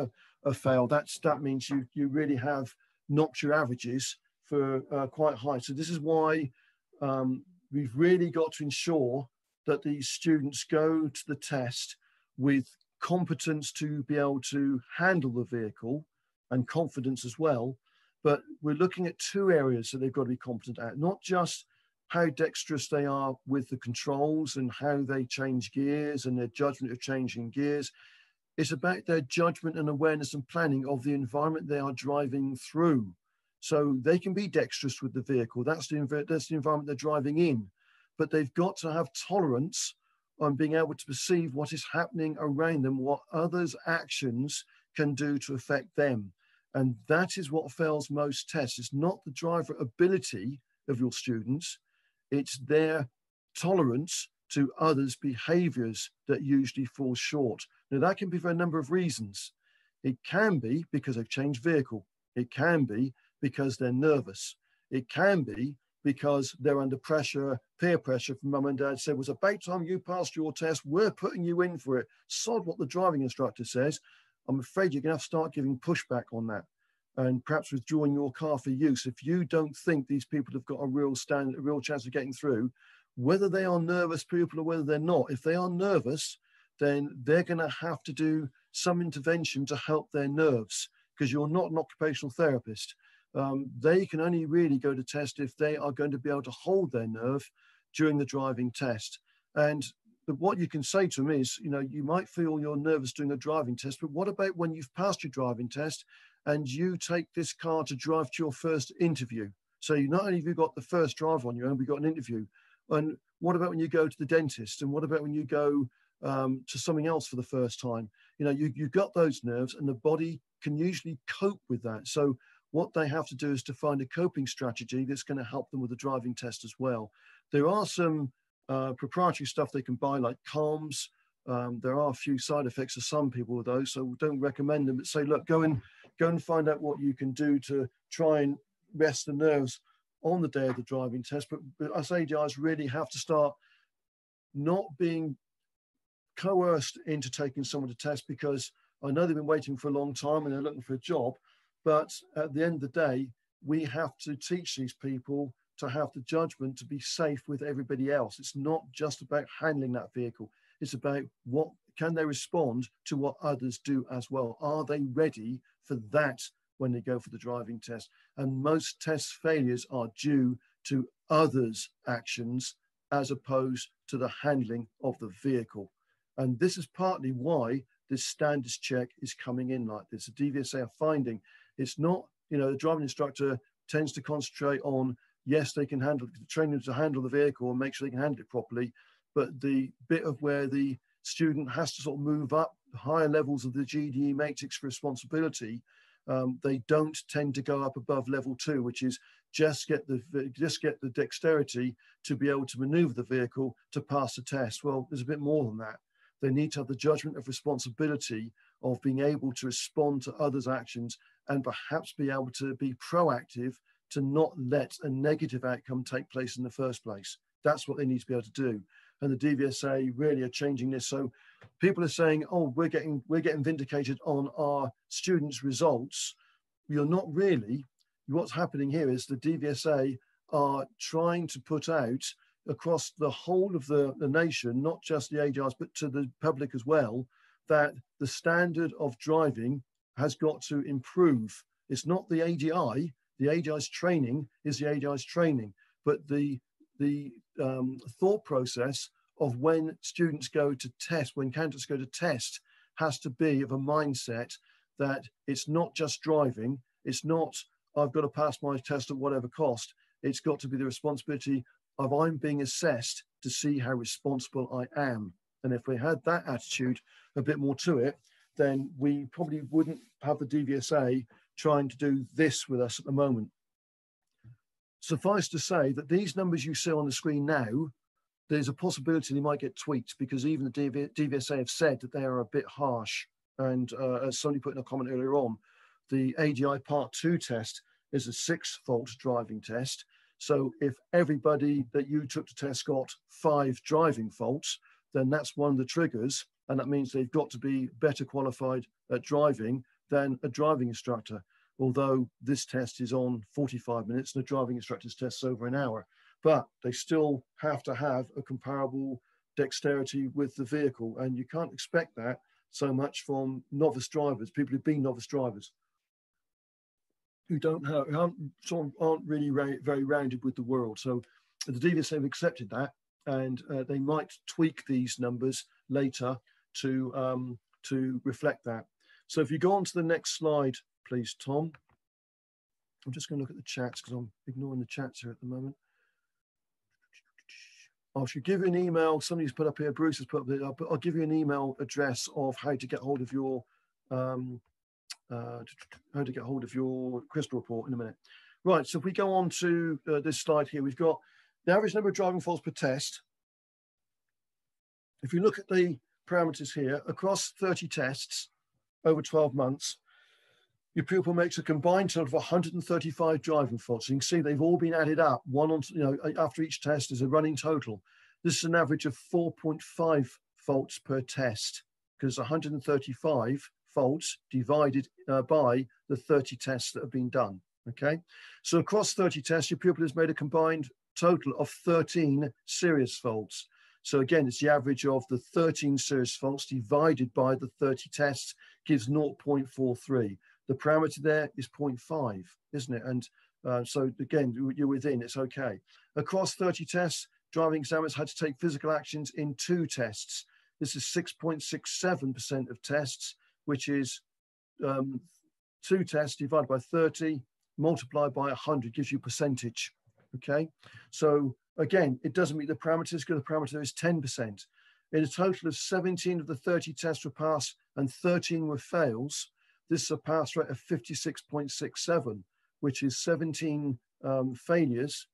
a fail. That means you really have knocked your averages for quite high. So this is why we've really got to ensure that these students go to the test with competence to be able to handle the vehicle and confidence as well. But we're looking at 2 areas that they've got to be competent at, not just how dexterous they are with the controls and how they change gears and their judgment of changing gears. It's about their judgment and awareness and planning of the environment they are driving through. So they can be dexterous with the vehicle. That's the environment they're driving in. But they've got to have tolerance on being able to perceive what is happening around them, what others' actions can do to affect them. And that is what fails most tests. It's not the driver ability of your students, it's their tolerance to others' behaviors that usually fall short. Now, that can be for a number of reasons. It can be because they've changed vehicle. It can be because they're nervous. It can be because they're under pressure, peer pressure from mum and dad said, it was about time you passed your test, we're putting you in for it. Sod what the driving instructor says. I'm afraid you're going to have to start giving pushback on that and perhaps withdrawing your car for use. If you don't think these people have got a real chance of getting through, whether they are nervous people or whether they're not, if they are nervous, then they're going to have to do some intervention to help their nerves, because you're not an occupational therapist. They can only really go to test if they are going to be able to hold their nerve during the driving test. And what you can say to them is, you might feel you're nervous doing a driving test, but what about when you've passed your driving test and you take this car to drive to your first interview? So you not only have you got the first drive on your own, we've got an interview. And what about when you go to the dentist? And what about when you go to something else for the first time? You've got those nerves and the body can usually cope with that. So what they have to do is to find a coping strategy that's going to help them with the driving test as well. There are some proprietary stuff they can buy, like calms. There are a few side effects for some people with those, so we don't recommend them, but say, look, go and find out what you can do to try and rest the nerves on the day of the driving test. But us ADIs really have to start not being coerced into taking someone to test, because I know they've been waiting for a long time and they're looking for a job. But at the end of the day, we have to teach these people to have the judgment to be safe with everybody else. It's not just about handling that vehicle. It's about what can they respond to what others do as well. Are they ready for that when they go for the driving test? And most test failures are due to others' actions as opposed to the handling of the vehicle. And this is partly why this standards check is coming in like this. The DVSA are finding it's not, the driving instructor tends to concentrate on, yes, they can train them to handle the vehicle and make sure they can handle it properly. But the bit of where the student has to sort of move up higher levels of the GDE matrix for responsibility, they don't tend to go up above level 2, which is just get the dexterity to be able to maneuver the vehicle to pass the test. Well, there's a bit more than that. They need to have the judgment of responsibility of being able to respond to others' actions and perhaps be able to be proactive to not let a negative outcome take place in the first place. That's what they need to be able to do. And the DVSA really are changing this. So people are saying, oh, we're getting vindicated on our students' results. You're not really. What's happening here is the DVSA are trying to put out across the whole of the nation, not just the AGIs, but to the public as well, that the standard of driving has got to improve. It's not the AGI. The AGI's training is the AGI's training, but the thought process of when students go to test, when candidates go to test, has to be of a mindset that it's not just driving. It's not, I've got to pass my test at whatever cost. It's got to be the responsibility of I'm being assessed to see how responsible I am. And if we had that attitude, a bit more to it, then we probably wouldn't have the DVSA trying to do this with us at the moment. Suffice to say that these numbers you see on the screen now, there's a possibility they might get tweaked, because even the DVSA have said that they are a bit harsh. And as somebody put in a comment earlier on, the AGI Part 2 test is a 6-fault driving test. So if everybody that you took to test got 5 driving faults, then that's one of the triggers. And that means they've got to be better qualified at driving than a driving instructor. Although this test is on 45 minutes and a driving instructor's test is over an hour. But they still have to have a comparable dexterity with the vehicle. And you can't expect that so much from novice drivers, people who've been novice drivers, who aren't really very rounded with the world. So the DVSA have accepted that, and they might tweak these numbers later to reflect that. So if you go on to the next slide, please, Tom. I'm just going to look at the chats because I'm ignoring the chats here at the moment. I should give you an email. Somebody's put up here, Bruce has put up there, but I'll give you an email address of how to get hold of your crystal report in a minute. Right, so if we go on to this slide here, we've got the average number of driving faults per test. If you look at the parameters here, across 30 tests over 12 months, your pupil makes a combined total of 135 driving faults. So you can see they've all been added up. One on, after each test is a running total. This is an average of 4.5 faults per test, because 135 faults divided by the 30 tests that have been done. Okay, so across 30 tests, your pupil has made a combined total of 13 serious faults. So again, it's the average of the 13 serious faults divided by the 30 tests gives 0.43. The parameter there is 0.5, isn't it? And so again, you're within, it's okay. Across 30 tests, driving examiners had to take physical actions in 2 tests. This is 6.67% of tests, which is 2 tests divided by 30, multiplied by 100 gives you percentage, okay? So again, it doesn't meet the parameters because the parameter is 10%. In a total of 17 of the 30 tests were pass and 13 were fails. This is a pass rate of 56.67, which is 17 failures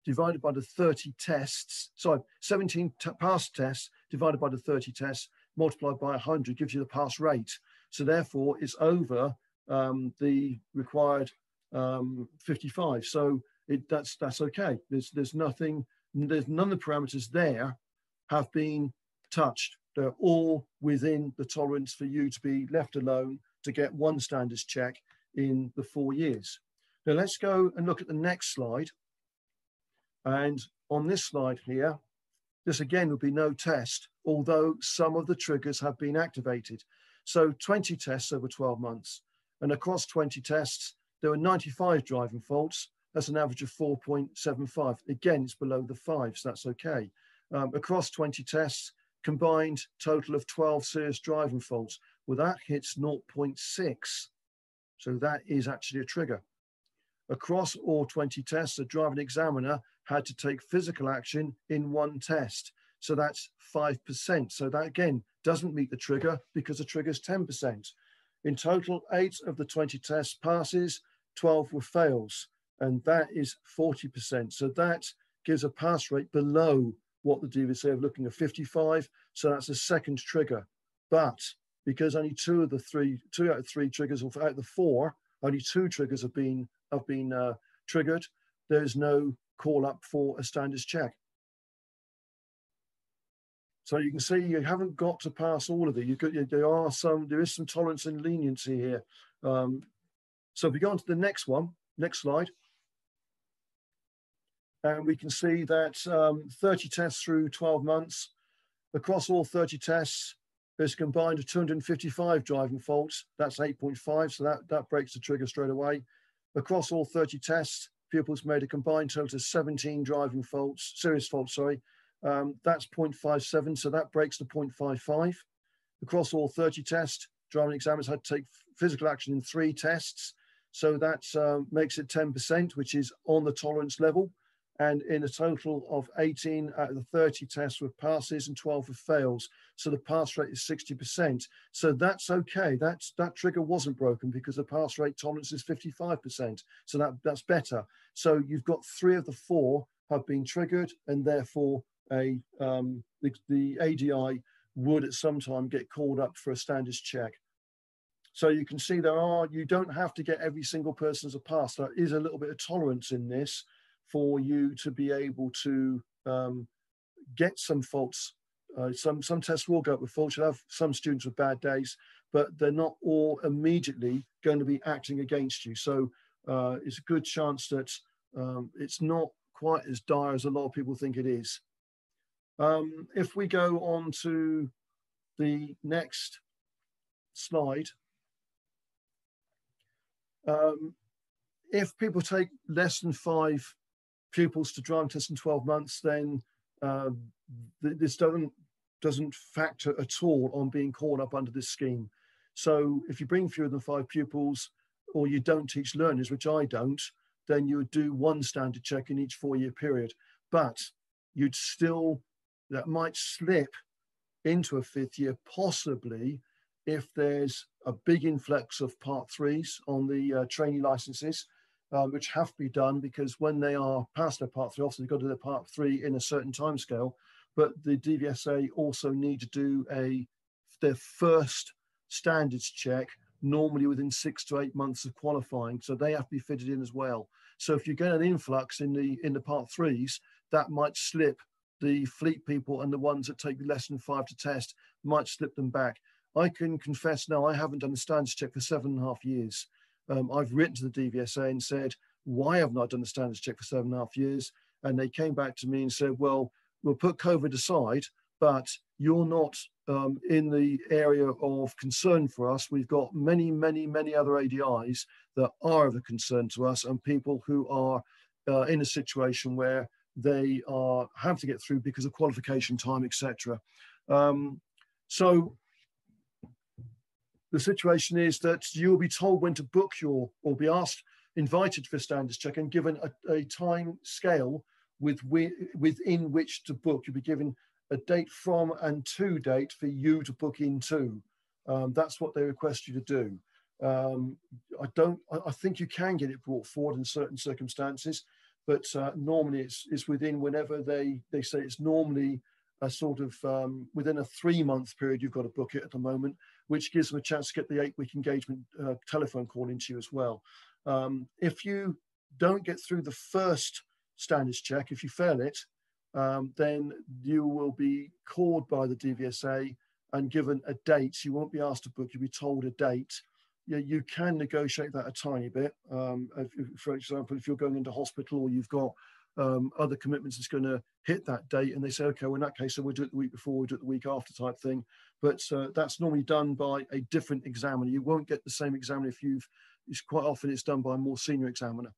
divided by the 30 tests. Sorry, 17 pass tests divided by the 30 tests multiplied by 100 gives you the pass rate. So therefore, it's over the required 55. So that's okay. There's nothing. There's none of the parameters there have been touched. They're all within the tolerance for you to be left alone to get one standards check in the 4 years. Now let's go and look at the next slide. And on this slide here, this again will be no test, although some of the triggers have been activated. So 20 tests over 12 months. And across 20 tests, there were 95 driving faults. That's an average of 4.75. Again, it's below the 5, so that's okay. Across 20 tests, combined total of 12 serious driving faults. Well, that hits 0.6. So that is actually a trigger. Across all 20 tests, the driving examiner had to take physical action in 1 test. So that's 5%. So that again doesn't meet the trigger because the trigger is 10%. In total, 8 of the 20 tests passes, 12 were fails, and that is 40%. So that gives a pass rate below what the DVSA are looking at, 55. So that's a second trigger. But because only two out of three triggers, or out of the 4, only 2 triggers have been triggered, there's no call up for a standards check. So you can see you haven't got to pass all of it. There is some tolerance and leniency here. So if we go on to the next one, next slide, and we can see that 30 tests through 12 months, across all 30 tests, there's a combined of 255 driving faults. That's 8.5, so that breaks the trigger straight away. Across all 30 tests, pupils made a combined total of 17 driving faults, serious faults, sorry. That's 0.57, so that breaks to 0.55. Across all 30 tests, driving examiners had to take physical action in 3 tests. So that makes it 10%, which is on the tolerance level. And in a total of 18 out of the 30 tests were passes and 12 were fails. So the pass rate is 60%. So that's okay. That trigger wasn't broken because the pass rate tolerance is 55%. So that's better. So you've got 3 of the 4 have been triggered, and therefore the ADI would at some time get called up for a standards check. So you can see you don't have to get every single person as a pass. There is a little bit of tolerance in this for you to be able to get some faults. Some tests will go up with faults. You'll have some students with bad days, but they're not all immediately going to be acting against you. So it's a good chance that it's not quite as dire as a lot of people think it is. If we go on to the next slide, if people take less than 5 pupils to driving test in 12 months, then this doesn't factor at all on being called up under this scheme. So if you bring fewer than 5 pupils, or you don't teach learners, which I don't, then you would do 1 standard check in each 4-year period. But you'd still, that might slip into a 5th year, possibly if there's a big influx of Part 3s on the trainee licenses, which have to be done because when they are past their Part 3, obviously they've got to do their Part 3 in a certain time scale, but the DVSA also need to do their first standards check, normally within 6 to 8 months of qualifying. So they have to be fitted in as well. So if you get an influx in the Part 3s, that might slip the fleet people, and the ones that take less than 5 to test might slip them back. I can confess now, I haven't done a standards check for 7.5 years. I've written to the DVSA and said, why haven't I done the standards check for 7.5 years? And they came back to me and said, well, we'll put COVID aside, but you're not in the area of concern for us. We've got many, many, many other ADIs that are of a concern to us, and people who are in a situation where they have to get through because of qualification time, etc. So the situation is that you will be told when to book or be asked, invited for standards check, and given a time scale within which to book. You'll be given a date from and to date for you to book into. That's what they request you to do. I think you can get it brought forward in certain circumstances, but normally it's within whenever they say it's normally a sort of within a 3-month period you've got to book it at the moment, which gives them a chance to get the 8-week engagement telephone call into you as well. If you don't get through the first standards check, if you fail it, then you will be called by the DVSA and given a date. You won't be asked to book, you'll be told a date. You can negotiate that a tiny bit. For example, if you're going into hospital or you've got other commitments that's going to hit that date, and they say, okay, well, in that case, so we'll do it the week before, we'll do it the week after type thing. But that's normally done by a different examiner. You won't get the same examiner it's quite often it's done by a more senior examiner.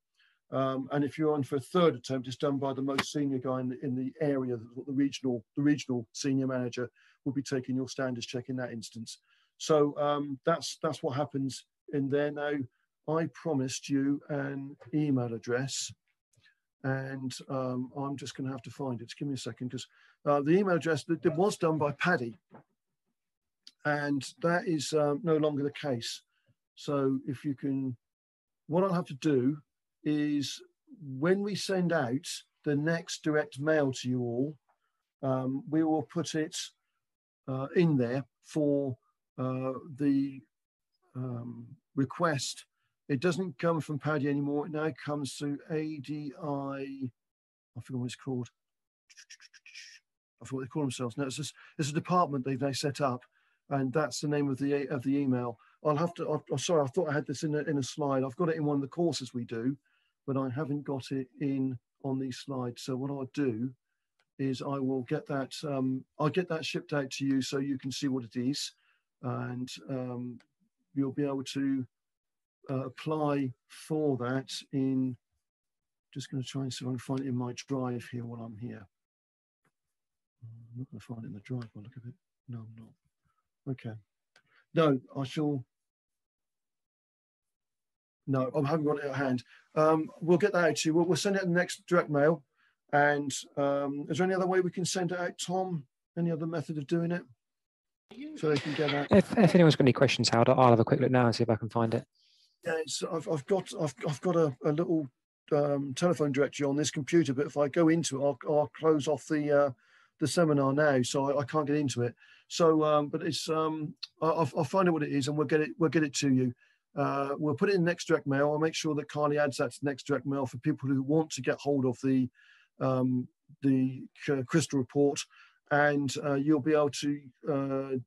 And if you're on for a 3rd attempt, it's done by the most senior guy in the area. The regional senior manager will be taking your standards check in that instance. So that's what happens in there. Now, I promised you an email address, and I'm just going to have to find it. Just give me a second, because the email address that was done by Paddy, and that is no longer the case. So if you can, what I'll have to do is when we send out the next direct mail to you all, we will put it in there for the request. It doesn't come from Paddy anymore. It now comes through ADI. I forget what it's called. I forget what they call themselves. No, it's a department they've now set up, and that's the name of the email. I'll have to. Sorry, I thought I had this in a slide. I've got it in one of the courses we do, but I haven't got it in on these slides. So what I'll do is I will get that. I'll get that shipped out to you so you can see what it is, and you'll be able to apply for that in. Just going to try and see if I can find it in my drive here while I'm here. I'm not going to find it in the drive by the look of it. No, I'm not. Okay. No, I shall. No, I haven't got it at hand. We'll get that out to you. We'll send it in the next direct mail. And is there any other way we can send it out, Tom? Any other method of doing it? So they can get that. If anyone's got any questions, Howard, I'll have a quick look now and see if I can find it. Yeah, I've got a little telephone directory on this computer, but if I go into it, I'll close off the seminar now, so I can't get into it. So, but it's I'll find out what it is, and we'll get it to you. We'll put it in next direct mail. I'll make sure that Carly adds that to next direct mail for people who want to get hold of the crystal report, and you'll be able to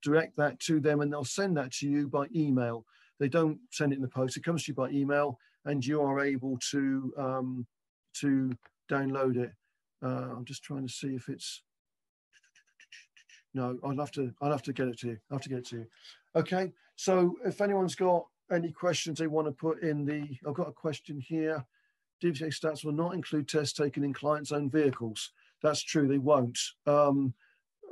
direct that to them, and they'll send that to you by email. They don't send it in the post; it comes to you by email, and you are able to download it. I'm just trying to see if it's. No, I'll have to get it to you. I'll have to get it to you. Okay. So if anyone's got any questions they want to put in I've got a question here. DVSA stats will not include tests taken in client's own vehicles. That's true, they won't.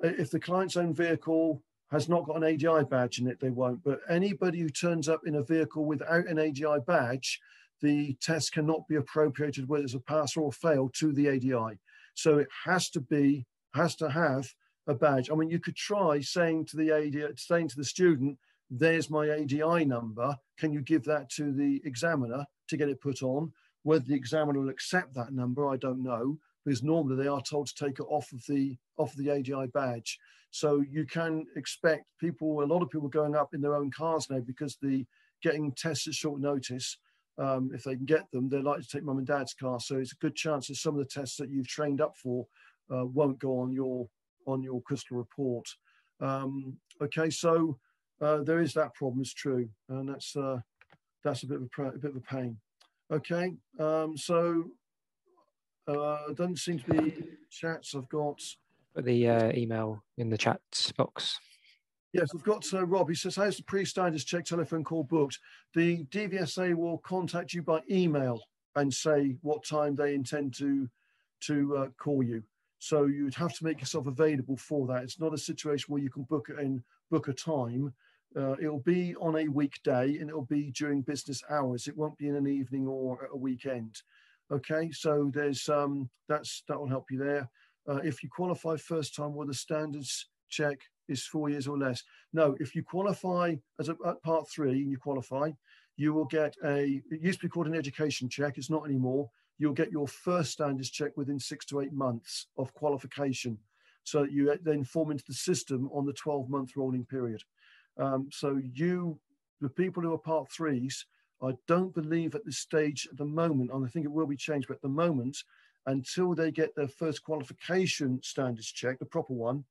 If the client's own vehicle has not got an ADI badge in it, they won't. But anybody who turns up in a vehicle without an ADI badge, the test cannot be appropriated whether it's a pass or a fail to the ADI. So it has to have a badge. I mean, you could try saying to the student, there's my ADI number. Can you give that to the examiner to get it put on? Whether the examiner will accept that number, I don't know, because normally they are told to take it off of the ADI badge. So you can expect a lot of people going up in their own cars now because getting tests at short notice. If they can get them, they're likely to take mum and dad's car. So it's a good chance that some of the tests that you've trained up for won't go on your crystal report. Okay, so there is that problem. It's true, and that's a bit of a pain. Okay, so doesn't seem to be chats. I've got the email in the chat box. Yes, I've got Rob. He says, how's the pre-standards check telephone call booked? The DVSA will contact you by email and say what time they intend to call you. So you'd have to make yourself available for that. It's not a situation where you can book a time. It'll be on a weekday and it'll be during business hours. It won't be in an evening or a weekend. Okay, so there's that will help you there. If you qualify first time, well, the standards check is 4 years or less. No, if you qualify as at part 3 and you qualify, you will get it used to be called an education check. It's not anymore. You'll get your first standards check within 6 to 8 months of qualification. So you then form into the system on the 12-month rolling period. So the people who are part 3s, I don't believe at this stage at the moment, and I think it will be changed, but at the moment, until they get their first qualification standards check, the proper one,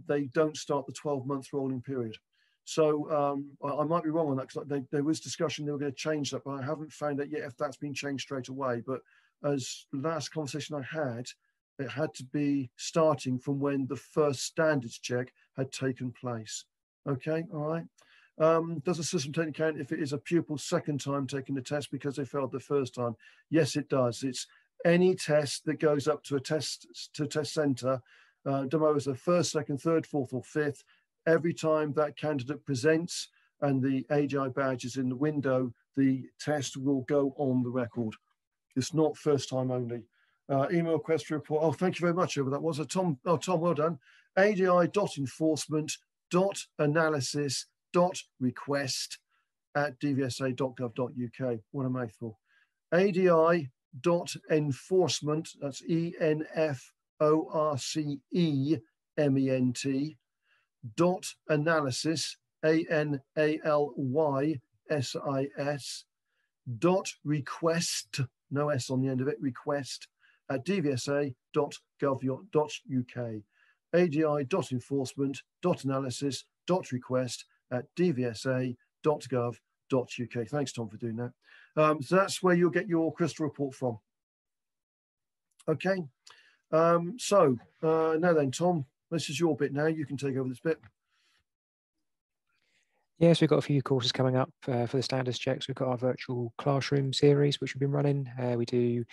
they don't start the 12-month rolling period. So I might be wrong on that, because there was discussion they were going to change that, but I haven't found out yet if that's been changed straight away. But as the last conversation I had, it had to be starting from when the first standards check had taken place. Okay, all right. Does the system take account if it is a pupil's second time taking the test because they failed the first time? Yes, it does. It's any test that goes up to a test centre, don't matter if it's the first, second, third, fourth, or fifth. Every time that candidate presents and the AGI badge is in the window, the test will go on the record. It's not first time only. Email request for report. Oh, thank you very much. Over that was a Tom. Oh, Tom, well done. ADI.enforcement.analysis.request advi.dvsa.gov.uk. What a mouthful. ADI.enforcement, that's ENFORCEMENT, dot analysis, ANALYSIS, dot request, no S on the end of it, request, at dvsa.gov.uk. ADI.enforcement.analysis.request at dvsa.gov.uk. Thanks, Tom, for doing that. So that's where you'll get your crystal report from. Okay. Now then, Tom, this is your bit now. You can take over this bit. Yes, we've got a few courses coming up for the standards checks. We've got our virtual classroom series, which we've been running. We do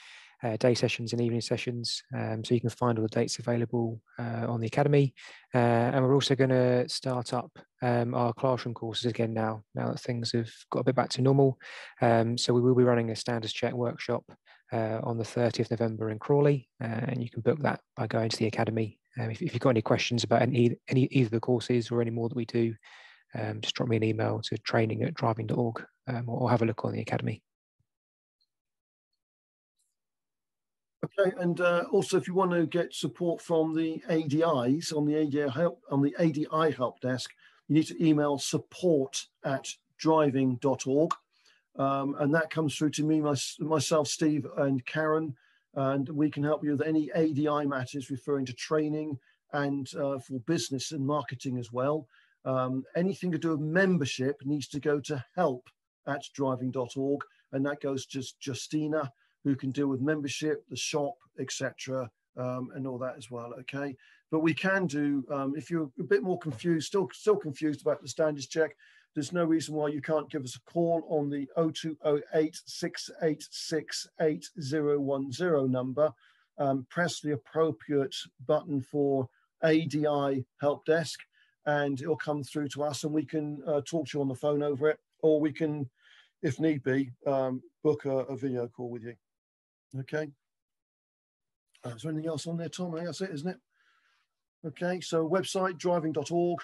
day sessions and evening sessions, so you can find all the dates available on the Academy. And we're also going to start up our classroom courses again now that things have got a bit back to normal. So we will be running a standards check workshop on the 30th of November in Crawley, and you can book that by going to the Academy. If you've got any questions about either of the courses or any more that we do, just drop me an email to training@driving.org, or have a look on the Academy. Okay, and also if you want to get support from the ADIs on the ADI help desk, you need to email support@driving.org, and that comes through to me, myself, Steve, and Karen, and we can help you with any ADI matters referring to training and for business and marketing as well. Anything to do with membership needs to go to help@driving.org, and that goes to Justina, who can deal with membership, the shop, etc., and all that as well. Okay, but we can do, if you're a bit more confused, still confused about the standards check, there's no reason why you can't give us a call on the 0208 686 8010 number. Press the appropriate button for ADI help desk, and it'll come through to us, and we can talk to you on the phone over it, or we can, if need be, book a video call with you. Okay. Is there anything else on there, Tom? That's it, isn't it? Okay, so website, driving.org.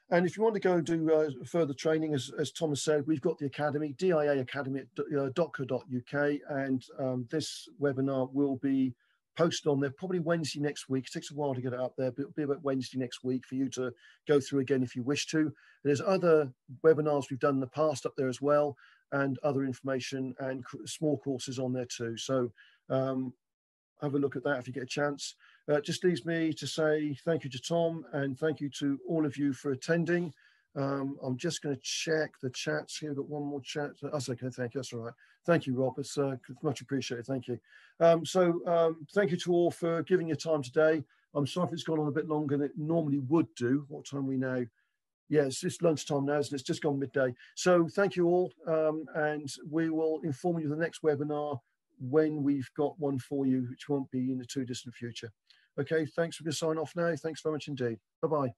And if you want to go and do further training, as Thomas said, we've got the Academy, diaacademy.co.uk, and this webinar will be posted on there probably Wednesday next week. It takes a while to get it up there, but it'll be about Wednesday next week for you to go through again if you wish to. There's other webinars we've done in the past up there as well, and other information and small courses on there too. So have a look at that if you get a chance. Just leaves me to say thank you to Tom, and thank you to all of you for attending. I'm just going to check the chats here. I've got one more chat. That's okay. Thank you. That's all right. Thank you, Rob. It's much appreciated. Thank you. Thank you to all for giving your time today. I'm sorry if it's gone on a bit longer than it normally would do. What time are we now? Yeah, it's just lunchtime now, isn't it? It's just gone midday. So thank you all, and we will inform you of the next webinar when we've got one for you, which won't be in the too distant future. Okay, thanks. We're going to sign off now. Thanks very much indeed. Bye-bye.